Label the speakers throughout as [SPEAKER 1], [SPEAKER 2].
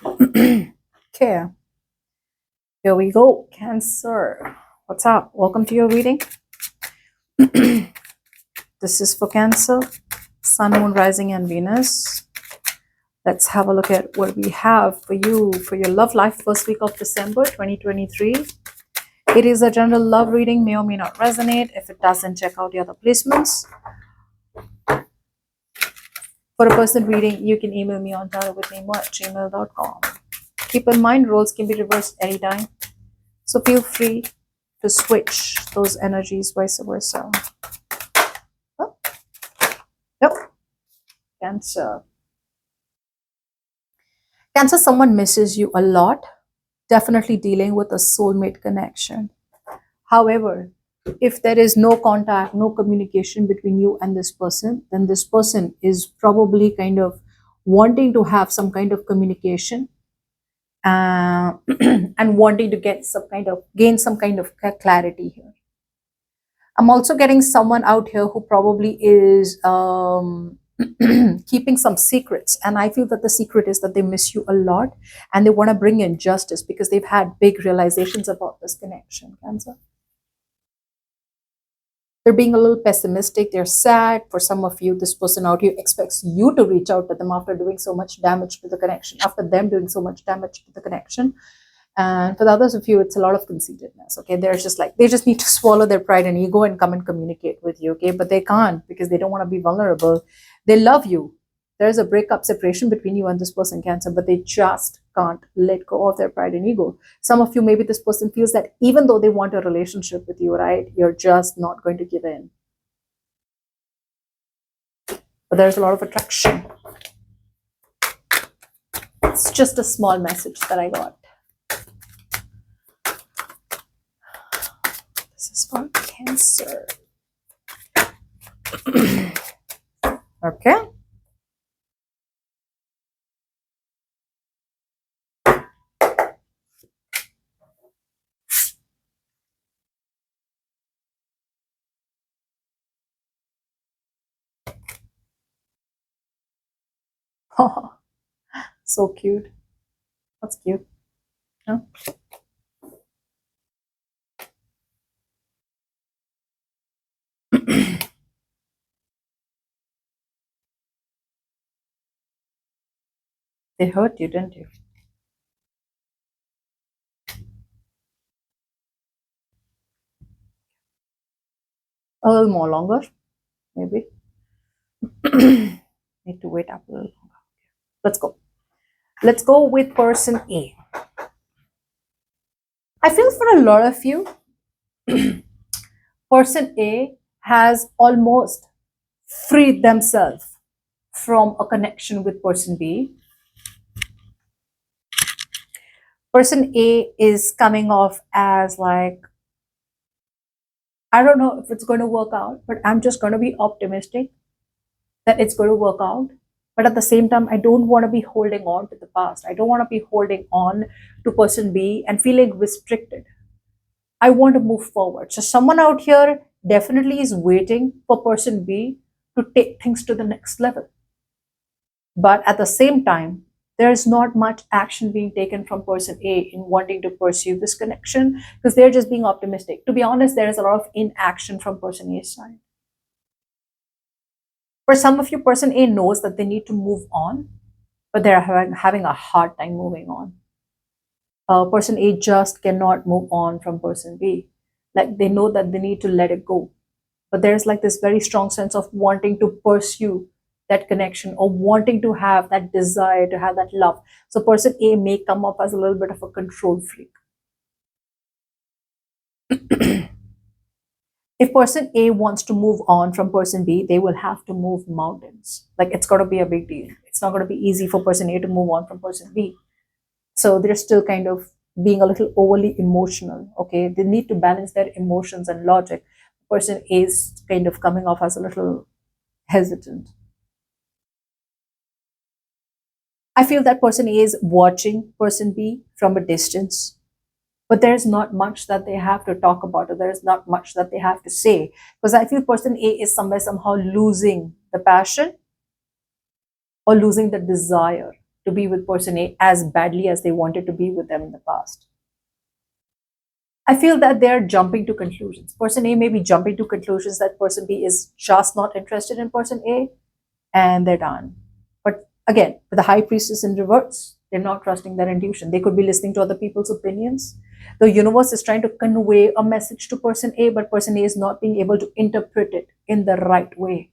[SPEAKER 1] Okay, here we go. Cancer. What's up? Welcome to your reading. This is for Cancer, Sun, Moon, Rising, and Venus. Let's have a look at what we have for you for your love life first week of December 2023. It is a general love reading, may or may not resonate. If it doesn't, check out the other placements. For a personal reading, you can email me on tarotwithnimo@gmail.com. Keep in mind, roles can be reversed anytime. So feel free to switch those energies, vice versa. Oh, yep. Cancer. Cancer, someone misses you a lot. Definitely dealing with a soulmate connection. However, if there is no contact, no communication between you and this person, then this person is probably kind of wanting to have some kind of communication and wanting to get some kind of gain some kind of clarity here. I'm also getting someone out here who probably is keeping some secrets, and I feel that the secret is that they miss you a lot and they want to bring in justice because they've had big realizations about this connection. Cancer, they're being a little pessimistic, they're sad. For some of you, this person out here expects you to reach out to them after doing so much damage to the connection, after them doing so much damage to the connection. And for the others of you, it's a lot of conceitedness. Okay, they're just like, they just need to swallow their pride and ego and come and communicate with you. Okay, but they can't because they don't want to be vulnerable. They love you. There's a breakup, separation between you and this person, Cancer, but they just can't let go of their pride and ego. Some of you, maybe this person feels that even though they want a relationship with you, right, you're just not going to give in. But there's a lot of attraction. It's just a small message that I got. This is for Cancer. Okay. Oh, so cute. That's cute. Yeah. They hurt you, didn't you? A little more longer, maybe. Need to wait up a little longer. Let's go. Let's go with person A. I feel for a lot of you, person A has almost freed themselves from a connection with person B. Person A is coming off as like, I don't know if it's going to work out, but I'm just going to be optimistic that it's going to work out. But at the same time, I don't want to be holding on to the past. I don't want to be holding on to person B and feeling restricted. I want to move forward. So someone out here definitely is waiting for person B to take things to the next level. But at the same time, there is not much action being taken from person A in wanting to pursue this connection because they're just being optimistic. To be honest, there is a lot of inaction from person A's side. For some of you, person A knows that they need to move on, but they're having a hard time moving on. Person A just cannot move on from person B. Like they know that they need to let it go. But there's like this very strong sense of wanting to pursue that connection or wanting to have that desire to have that love. So person A may come up as a little bit of a control freak. If person A wants to move on from person B, they will have to move mountains. Like it's got to be a big deal. It's not going to be easy for person A to move on from person B. So they're still kind of being a little overly emotional. Okay, they need to balance their emotions and logic. Person A is kind of coming off as a little hesitant. I feel that person A is watching person B from a distance, but there's not much that they have to talk about, or there's not much that they have to say. Because I feel person A is somewhere somehow losing the passion or losing the desire to be with person A as badly as they wanted to be with them in the past. I feel that they're jumping to conclusions. Person A may be jumping to conclusions that person B is just not interested in person A, and they're done. But again, with the high priestess in reverse, they're not trusting their intuition. They could be listening to other people's opinions. The universe is trying to convey a message to person A, but person A is not being able to interpret it in the right way.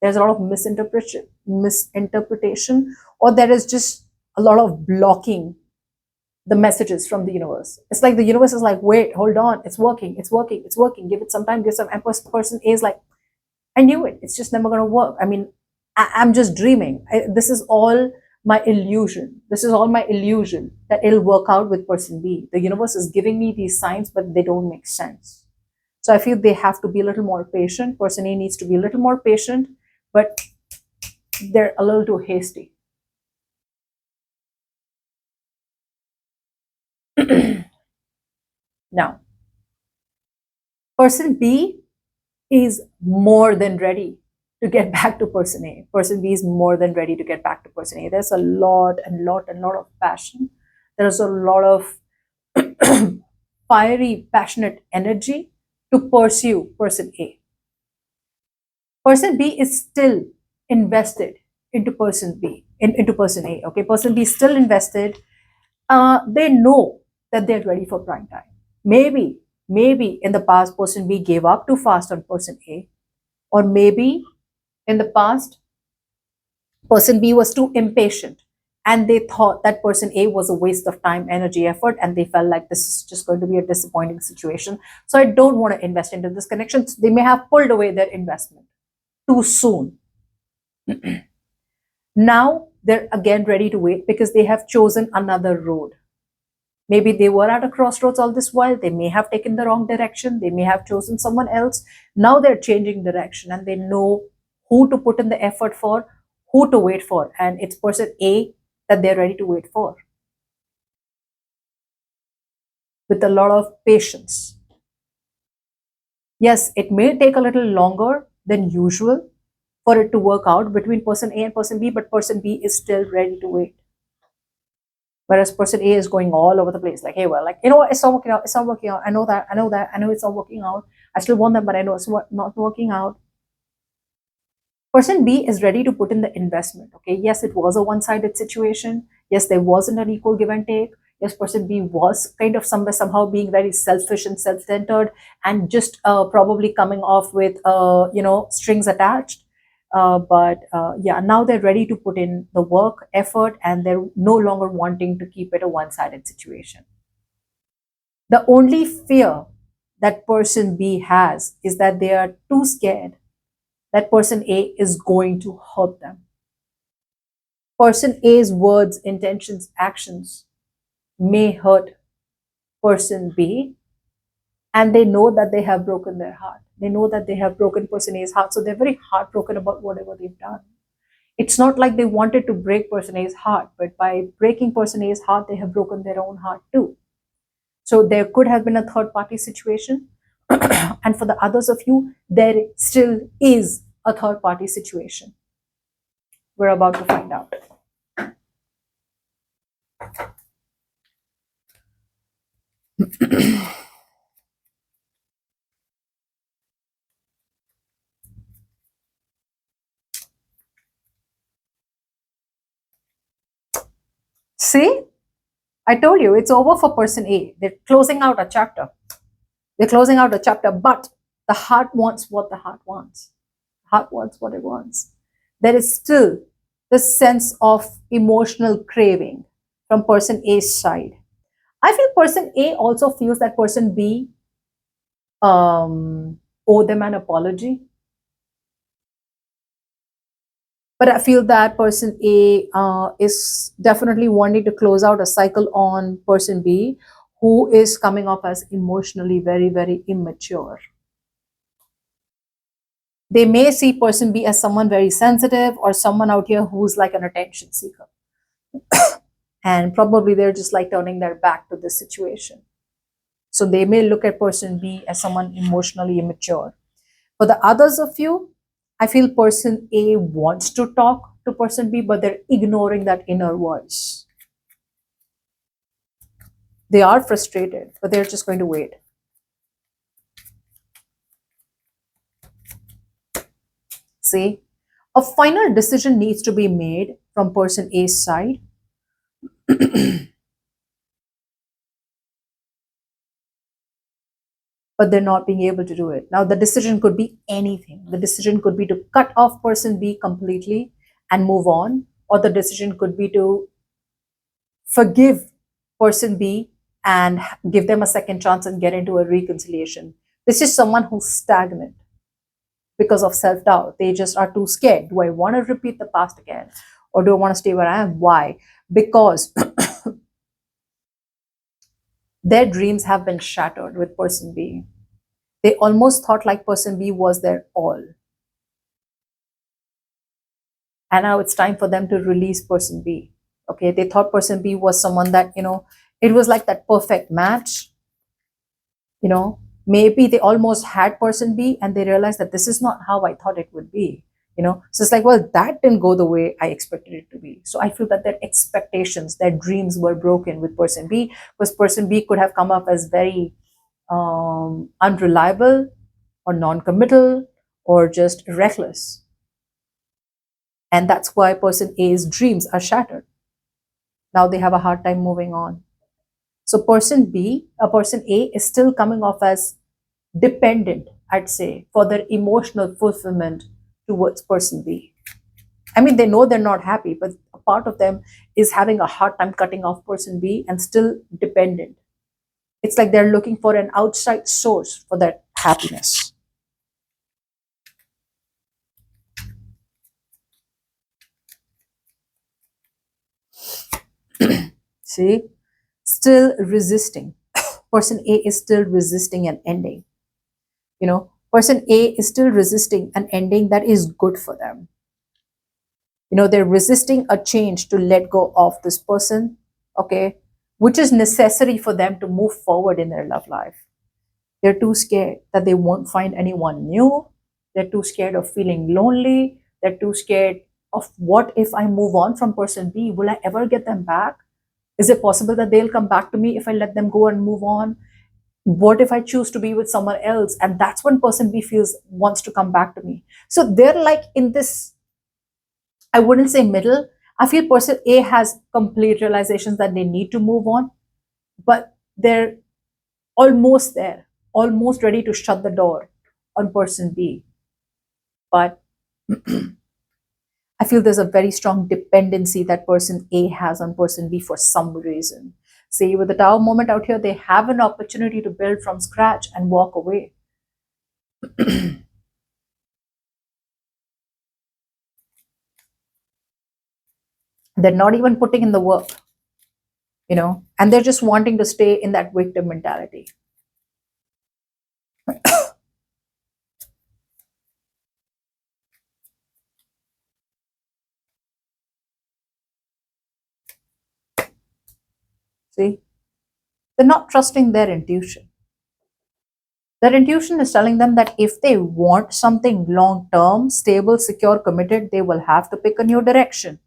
[SPEAKER 1] There's a lot of misinterpretation, or there is just a lot of blocking the messages from the universe. It's like the universe is like, wait, hold on, it's working, it's working, it's working. Give it some time, give some. And person A is like, I knew it. It's just never going to work. I mean, I'm just dreaming. This is all my illusion. This is all my illusion that it'll work out with person B. The universe is giving me these signs, but they don't make sense. So I feel they have to be a little more patient. Person A needs to be a little more patient, but they're a little too hasty. Now, person B is more than ready to get back to person A. Person B is more than ready to get back to person A. There's a lot of passion. There's a lot of fiery, passionate energy to pursue person A. Person B is still invested into person B, into person A. Okay, person B is still invested. They know that they're ready for prime time. Maybe in the past, person B gave up too fast on person A, or maybe in the past, person B was too impatient and they thought that person A was a waste of time, energy, effort, and they felt like this is just going to be a disappointing situation. So I don't want to invest into this connection. They may have pulled away their investment too soon. Now they're again ready to wait because they have chosen another road. Maybe they were at a crossroads all this while. They may have taken the wrong direction. They may have chosen someone else. Now they're changing direction and they know who to put in the effort for, who to wait for. And it's person A that they're ready to wait for with a lot of patience. Yes, it may take a little longer than usual for it to work out between person A and person B, but person B is still ready to wait. Whereas person A is going all over the place, like, hey, well, like, you know what, it's not working out, it's not working out. I know that, I know it's not working out. I still want them, but I know it's not working out. Person B is ready to put in the investment. Okay, yes, it was a one-sided situation. Yes, there wasn't an equal give and take. Yes, person B was kind of somehow being very selfish and self-centered and just probably coming off with strings attached. But yeah, now they're ready to put in the work, effort, and they're no longer wanting to keep it a one-sided situation. The only fear that person B has is that they are too scared that person A is going to hurt them. Person A's words, intentions, actions may hurt person B, and they know that they have broken their heart. They know that they have broken person A's heart, so they're very heartbroken about whatever they've done. It's not like they wanted to break person A's heart, but by breaking person A's heart, they have broken their own heart too. So there could have been a third party situation. And for the others of you, there still is a third party situation. We're about to find out. See, I told you it's over for person A. They're closing out a chapter. They're closing out a chapter, but the heart wants what the heart wants. Heart wants what it wants. There is still this sense of emotional craving from person A's side. I feel person A also feels that person B owe them an apology. But I feel that person A is definitely wanting to close out a cycle on person B, who is coming off as emotionally very, very immature. They may see person B as someone very sensitive or someone out here who's like an attention seeker. And probably they're just like turning their back to this situation. So they may look at person B as someone emotionally immature. For the others of you, I feel person A wants to talk. to person B, but they're ignoring that inner voice. They are frustrated, but they're just going to wait. See, a final decision needs to be made from person A's side. But they're not being able to do it. Now, the decision could be anything. The decision could be to cut off person B completely and move on, or the decision could be to forgive person B and give them a second chance and get into a reconciliation. This is someone who's stagnant because of self doubt. They just are too scared. Do I want to repeat the past again? Or do I want to stay where I am? Why? Because their dreams have been shattered with person B. They almost thought like person B was their all. And now it's time for them to release person B. Okay, they thought person B was someone that, it was like that perfect match. Maybe they almost had person B and they realized that this is not how I thought it would be. So it's like, well, that didn't go the way I expected it to be. So I feel that their expectations, their dreams were broken with person B, because person B could have come up as very unreliable or non-committal or just reckless. And that's why person A's dreams are shattered. Now they have a hard time moving on. So person A is still coming off as dependent, I'd say, for their emotional fulfillment towards person B. I mean, they know they're not happy, but a part of them is having a hard time cutting off person B and still dependent. It's like they're looking for an outside source for that happiness. See, still resisting. Person A is still resisting an ending. Person A is still resisting an ending that is good for them. They're resisting a change to let go of this person, okay, which is necessary for them to move forward in their love life. They're too scared that they won't find anyone new. They're too scared of feeling lonely. They're too scared of, what if I move on from person B? Will I ever get them back? Is it possible that they'll come back to me if I let them go and move on? What if I choose to be with someone else? And that's when person B wants to come back to me. So they're like in this, I wouldn't say middle. I feel person A has complete realizations that they need to move on, but they're almost there, almost ready to shut the door on person B. But I feel there's a very strong dependency that person A has on person B for some reason. See, with the Tower moment out here, they have an opportunity to build from scratch and walk away. They're not even putting in the work, and they're just wanting to stay in that victim mentality. See, they're not trusting their intuition. Their intuition is telling them that if they want something long term, stable, secure, committed, they will have to pick a new direction.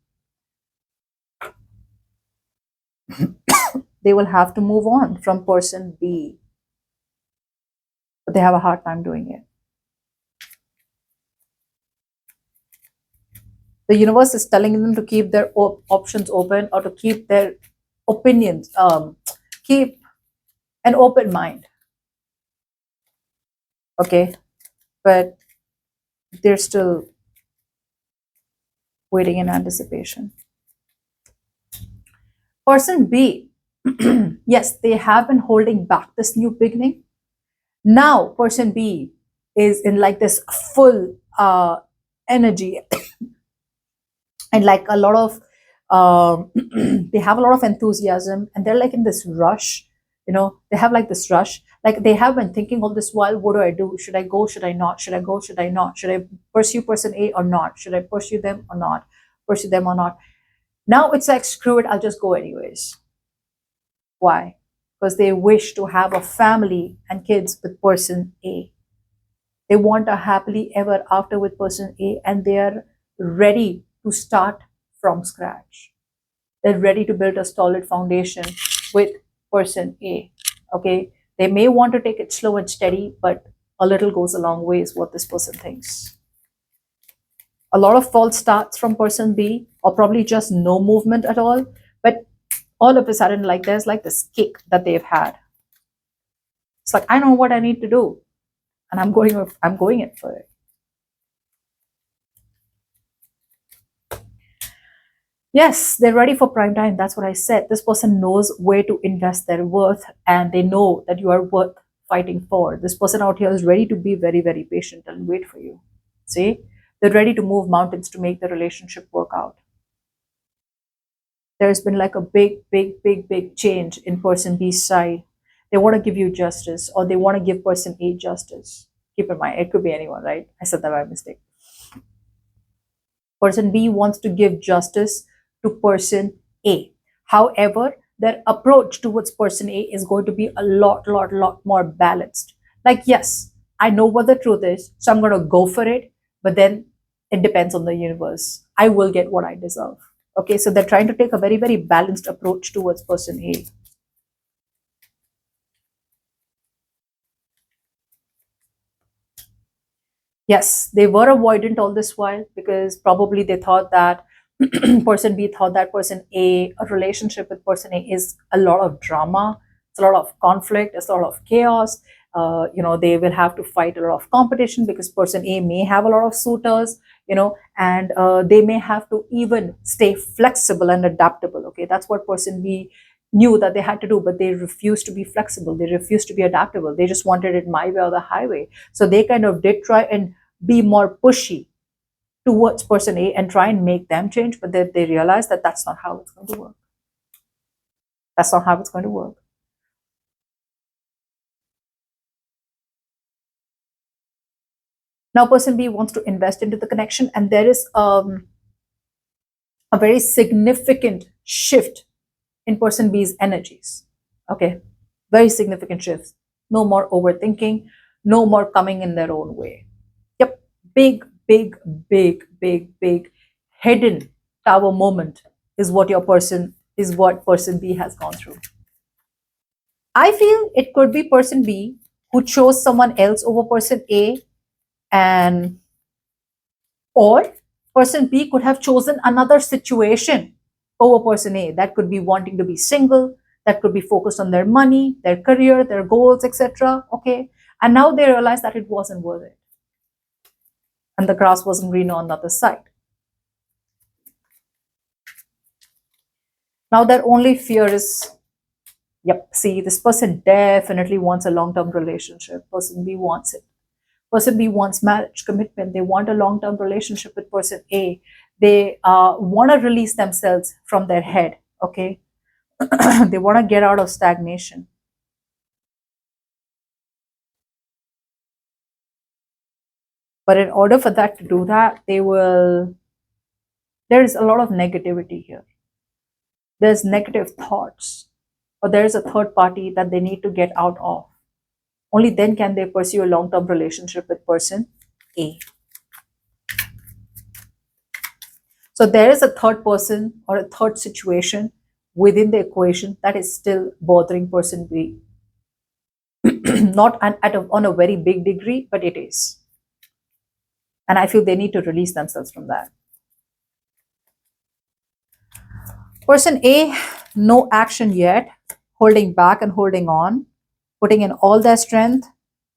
[SPEAKER 1] They will have to move on from person B. But they have a hard time doing it. The universe is telling them to keep their options open, or to keep their opinions, keep an open mind. Okay, but they're still waiting in anticipation. Person B, yes, they have been holding back this new beginning. Now, person B is in like this full energy and like a lot of, they have a lot of enthusiasm, and they're like in this rush. They have like this rush. Like they have been thinking all this while, what do I do? Should I go? Should I not? Should I go? Should I not? Should I pursue person A or not? Should I pursue them or not? Pursue them or not? Now it's like, screw it, I'll just go anyways. Why? Because they wish to have a family and kids with person A. They want a happily ever after with person A, and they are ready to start from scratch. They're ready to build a solid foundation with person A. Okay, they may want to take it slow and steady, but a little goes a long way, is what this person thinks. A lot of false starts from person B, or probably just no movement at all. But all of a sudden, like there's like this kick that they've had. It's like, I know what I need to do, and I'm going in for it. Yes, they're ready for prime time. That's what I said. This person knows where to invest their worth, and they know that you are worth fighting for. This person out here is ready to be very, very patient and wait for you. See, they're ready to move mountains to make the relationship work out. There's been like a big, big, big, big change in person B's side. They want to give you justice, or they want to give person A justice. Keep in mind, it could be anyone, right? I said that by mistake. Person B wants to give justice to person A. However, their approach towards person A is going to be a lot more balanced. Like, yes, I know what the truth is, so I'm going to go for it, but then it depends on the universe. I will get what I deserve. Okay, so they're trying to take a very, very balanced approach towards person A. Yes, they were avoidant all this while because probably they thought that person B thought that person A relationship with person A is a lot of drama, it's a lot of conflict, it's a lot of chaos. They will have to fight a lot of competition because person A may have a lot of suitors, and they may have to even stay flexible and adaptable. Okay, that's what person B knew that they had to do, but they refused to be flexible, they refused to be adaptable, they just wanted it my way or the highway. So they kind of did try and be more pushy towards person A and try and make them change, but they realize that that's not how it's going to work. That's not how it's going to work. Now person B wants to invest into the connection, and there is a very significant shift in person B's energies. Okay, very significant shifts. No more overthinking, no more coming in their own way. Yep, big, big, big, big, big hidden tower moment is what person B has gone through. I feel it could be person B who chose someone else over person A, and or person B could have chosen another situation over person A. That could be wanting to be single, that could be focused on their money, their career, their goals, etc. Okay. And now they realize that it wasn't worth it. And the grass wasn't green on the other side. Now their only fear is, yep, see, this person definitely wants a long-term relationship. Person B wants it. Person B wants marriage, commitment. They want a long-term relationship with person A. They want to release themselves from their head. Okay. They want to get out of stagnation. But in order for that to do that, there's a lot of negativity here. There's negative thoughts, or there's a third party that they need to get out of. Only then can they pursue a long-term relationship with person A. So there is a third person or a third situation within the equation that is still bothering person B. Not on a very big degree, but it is. And I feel they need to release themselves from that. Person A, no action yet, holding back and holding on, putting in all their strength,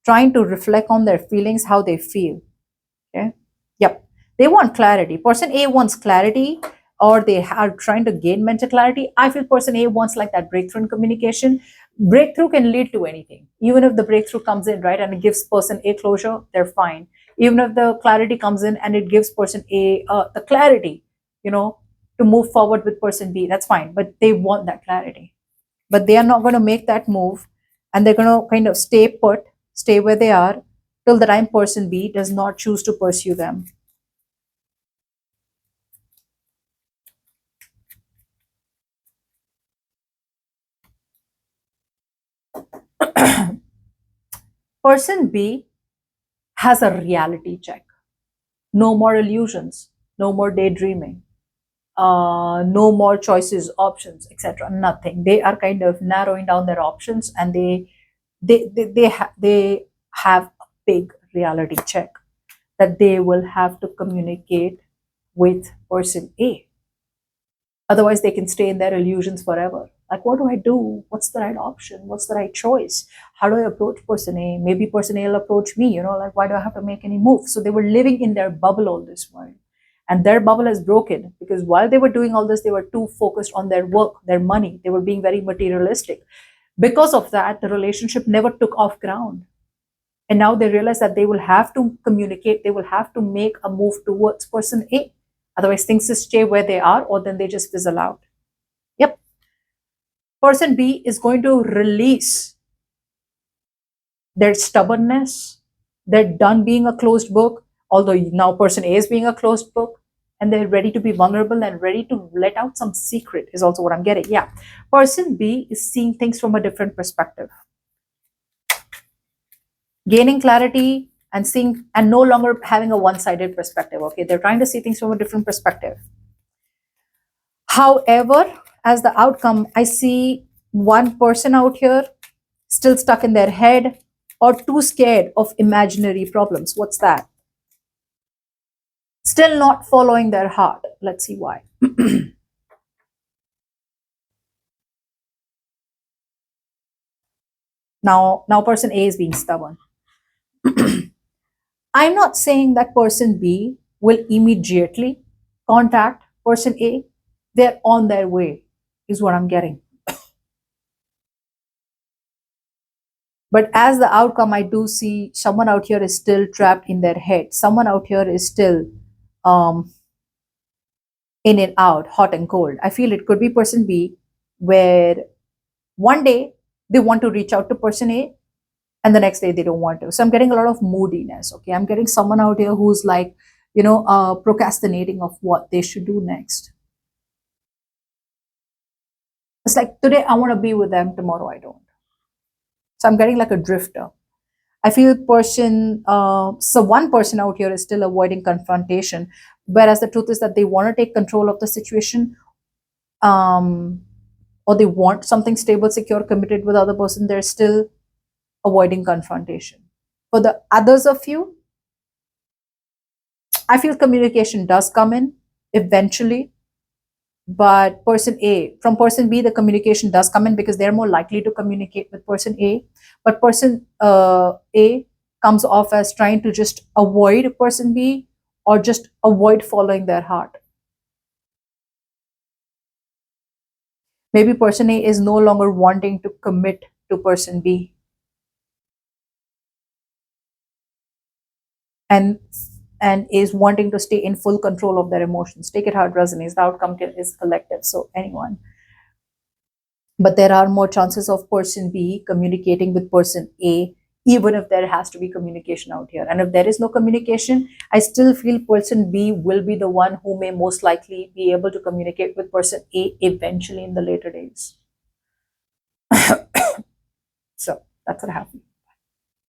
[SPEAKER 1] trying to reflect on their feelings, how they feel. Okay. Yep. They want clarity. Person A wants clarity, or they are trying to gain mental clarity. I feel person A wants like that breakthrough in communication. Breakthrough can lead to anything. Even if the breakthrough comes in, right, and it gives person A closure, they're fine. Even if the clarity comes in and it gives person A the clarity, to move forward with person B, that's fine. But they want that clarity. But they are not going to make that move, and they're going to kind of stay put, stay where they are till the time person B does not choose to pursue them. Person B has a reality check. No more illusions. no more daydreaming, no more choices, options, etc. Nothing. They are kind of narrowing down their options, and they have a big reality check that they will have to communicate with person A. Otherwise, they can stay in their illusions forever. Like, what do I do? What's the right option? What's the right choice? How do I approach person A? Maybe person A will approach me, like, why do I have to make any move? So they were living in their bubble all this while. And their bubble is broken because while they were doing all this, they were too focused on their work, their money. They were being very materialistic. Because of that, the relationship never took off ground. And now they realize that they will have to communicate, they will have to make a move towards person A. Otherwise, things just stay where they are, or then they just fizzle out. Yep. Person B is going to release their stubbornness. They're done being a closed book, although now person A is being a closed book, and they're ready to be vulnerable and ready to let out some secret, is also what I'm getting. Yeah. Person B is seeing things from a different perspective, gaining clarity and seeing, and no longer having a one-sided perspective. Okay, they're trying to see things from a different perspective. However, as the outcome, I see one person out here still stuck in their head or too scared of imaginary problems. What's that? Still not following their heart. Let's see why. Now person A is being stubborn. I'm not saying that person B will immediately contact person A. They're on their way, is what I'm getting. But as the outcome, I do see someone out here is still trapped in their head. Someone out here is still um, in and out, hot and cold. I feel it could be person B, where one day they want to reach out to person A, and the next day they don't want to. So I'm getting a lot of moodiness. Okay, I'm getting someone out here who's like, procrastinating of what they should do next. It's like today I want to be with them, tomorrow I don't. So I'm getting like a drifter. I feel so one person out here is still avoiding confrontation, whereas the truth is that they want to take control of the situation, or they want something stable, secure, committed with the other person. They're still avoiding confrontation. For the others of you, I feel communication does come in eventually, but from person B, the communication does come in because they're more likely to communicate with person A. But person A comes off as trying to just avoid person B or just avoid following their heart. Maybe person A is no longer wanting to commit to person B. And is wanting to stay in full control of their emotions. Take it how it resonates. The outcome is collective. So anyone. But there are more chances of person B communicating with person A, even if there has to be communication out here. And if there is no communication, I still feel person B will be the one who may most likely be able to communicate with person A eventually in the later days. So that's what happened.